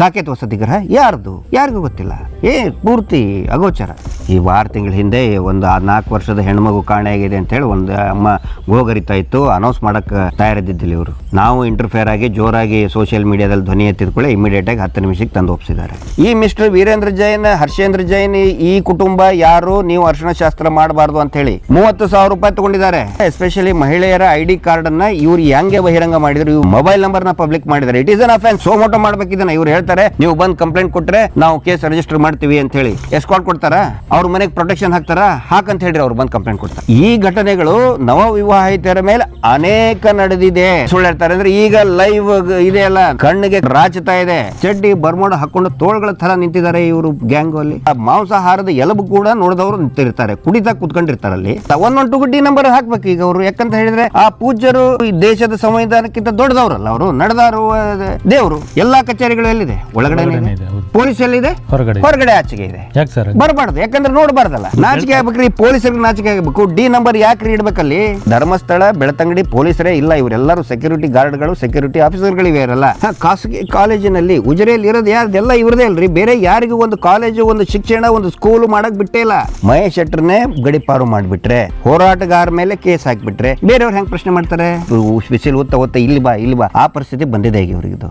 ಸಾಕೇತ್ ವಸತಿಗೃಹ ಯಾರ್ದು ಯಾರಿಗೂ ಗೊತ್ತಿಲ್ಲ. ಪೂರ್ತಿ ಅಗೋಚರ. ಈ 6 ತಿಂಗಳ ಹಿಂದೆ ಒಂದು 4 ವರ್ಷದ ಹೆಣ್ಮಗು ಕಾಣೆಯಾಗಿದೆ ಅಂತ ಹೇಳಿ ಒಂದು ಅಮ್ಮ ಗೋಗರಿತಾ ಇತ್ತು. ಅನೌನ್ಸ್ ಮಾಡಕ್ ತಯಾರಿದ್ದಿಲ್ಲ ಇವರು. ನಾವು ಇಂಟರ್ಫೇರ್ ಆಗಿ ಜೋರಾಗಿ ಸೋಷಿಯಲ್ ಮೀಡಿಯಾದಲ್ಲಿ ಧ್ವನಿ ಎತ್ತಿದ್ಕೊಳ್ಳಿ ಇಮಿಡಿಯೇಟ್ ಆಗಿ 10 ನಿಮಿಷಕ್ಕೆ ತಂದು ಒಪ್ಪಿಸಿದ್ದಾರೆ. ಈ ಮಿಸ್ಟರ್ ವೀರೇಂದ್ರ ಜೈನ್, ಹರ್ಷೇಂದ್ರ ಜೈನ್ ಈ ಕುಟುಂಬ ಯಾರು, ನೀವು ಅರ್ಶನ ಶಾಸ್ತ್ರ ಮಾಡಬಾರ್ದು ಅಂತ ಹೇಳಿ 30,000 ರೂಪಾಯಿ ತಗೊಂಡಿದ್ದಾರೆ. ಎಸ್ಪೆಷಲಿ ಮಹಿಳೆಯರ ID ಕಾರ್ಡ್ ಅನ್ನ ಇವ್ರು ಹೆಂಗೆ ಬಹಿರಂಗ ಮಾಡಿದ್ರು, ಇವ್ರು ಮೊಬೈಲ್ ನಂಬರ್ ನ ಪಬ್ಲಿಕ್ ಮಾಡಿದ್ದಾರೆ. It is an offence. So ಮೋಟೋ ಮಾಡ್ಬೇಕಿದ್ದಾನೆ. ಇವ್ರು ಹೇಳ್ತಾರೆ ನೀವು ಬಂದ್ ಕಂಪ್ಲೇಂಟ್ ಕೊಟ್ರೆ ನಾವು ಕೇಸ್ ರಿಜಿಸ್ಟರ್ ಮಾಡ್ತೀವಿ ಅಂತ ಹೇಳಿ. ಎಸ್ಕಾರ್ಟ್ ಕೊಡ್ತಾರ, ಅವ್ರ ಮನೆಗೆ ಪ್ರೊಟೆಕ್ಷನ್ ಹಾಕ್ತಾರ, ಹಾಕಂತ ಹೇಳ್ರಿ ಅವ್ರು ಬಂದ್ ಕಂಪ್ಲೇಂಟ್ ಕೊಡ್ತಾರೆ. ಈ ಘಟನೆಗಳು ನವ ವಿವಾಹಿತರ ಮೇಲೆ ಅನೇಕ ನಡೆದಿದೆ. ಸುಳ್ಳು ಹೇಳ್ತಾರೆ ಅಂದ್ರೆ ಈಗ ಲೈವ್ ಇದೆ ಅಲ್ಲ, ಕಣ್ಣಿಗೆ ರಾಚತಾ ಇದೆ. ಚಡ್ಡಿ ಬರ್ಮೋಡ ಹಾಕೊಂಡು ತೋಳ್ಗಳ ತರ ನಿಂತಿದ್ದಾರೆ ಇವರು ಗ್ಯಾಂಗ್ ಅಲ್ಲಿ. ಮಾಂಸಾಹಾರದ ಎಲಬು ಕೂಡ ನೋಡಿದವರು ನಿಂತಿರ್ತಾರೆ, ಕುಡಿತಾ ಕುತ್ಕೊಂಡಿರ್ತಾರೆ ಅಲ್ಲಿ. 112 ಡಿ ನಂಬರ್ ಹಾಕ್ಬೇಕು ಈಗ ಅವರು. ಯಾಕಂತ ಹೇಳಿದ್ರೆ ಆ ಪೂಜ್ಯರು ಈ ದೇಶದ ಸಂವಿಧಾನಕ್ಕಿಂತ ದೊಡ್ಡದವ್ರಲ್ಲ ಅವರು, ನಡೆದಾರು ದೇವರು. ಎಲ್ಲಾ ಕಚೇರಿಗಳು ಎಲ್ಲಿದೆ? ಒಳಗಡೆ ಪೊಲೀಸ್ ಎಲ್ಲಿದೆ? ಹೊರಗಡೆ ಆಚೆಗೆ ಇದೆ. ಬರಬಾರ್ದು, ಯಾಕಂದ್ರೆ ನೋಡಬಾರ್ದಲ್ಲ. ನಾಚಿಕೆ ಆಗ್ಬೇಕ್ರಿ ಪೊಲೀಸರಿಗೆ, ನಾಚಿಕೆ ಆಗಬೇಕು. ಡಿ ನಂಬರ್ ಯಾಕ್ರಿ ಇಡ್ಬೇಕಲ್ಲಿ? ಧರ್ಮಸ್ಥಳ, ಬೆಳತಂಗಡಿ ಪೊಲೀಸರೇ ಇಲ್ಲ, ಇವರೆಲ್ಲರೂ ಸೆಕ್ಯೂರಿಟಿ ಗಾರ್ಡ್ಗಳು, ಸೆಕ್ಯೂರಿಟಿ ಆಫೀಸರ್ಗಳಿವೆ ಇರಲ್ಲ. ಖಾಸಗಿ ಕಾಲೇಜಿನಲ್ಲಿ ಉಜಿರೆಯಲ್ಲಿ ಇರೋದು ಯಾರ್ದೆಲ್ಲ ಇವ್ರದೇ ಅಲ್ರಿ. ಬೇರೆ ಯಾರಿಗೂ ಒಂದು ಕಾಲೇಜು, ಒಂದು ಶಿಕ್ಷಣ, ಒಂದು ಸ್ಕೂಲ್ ಮಾಡಕ್ ಬಿಟ್ಟೇ ಇಲ್ಲ. ಮಹೇಶ್ ಶೆಟ್ಟರ್ನೇ ಗಡಿಪಾರು ಮಾಡ್ಬಿಟ್ರೆ, ಹೋರಾಟಗಾರ ಮೇಲೆ ಕೇಸ್ ಹಾಕ್ಬಿಟ್ರೆ ಬೇರೆಯವ್ರು ಹೆಂಗ್ ಪ್ರಶ್ನೆ ಮಾಡ್ತಾರೆ? ಬಿಸಿಲು ಒತ್ತ ಇಲ್ಲಿ ಬಾ ಆ ಪರಿಸ್ಥಿತಿ ಬಂದಿದೆ ಈಗ ಇವ್ರಿಗಿದು.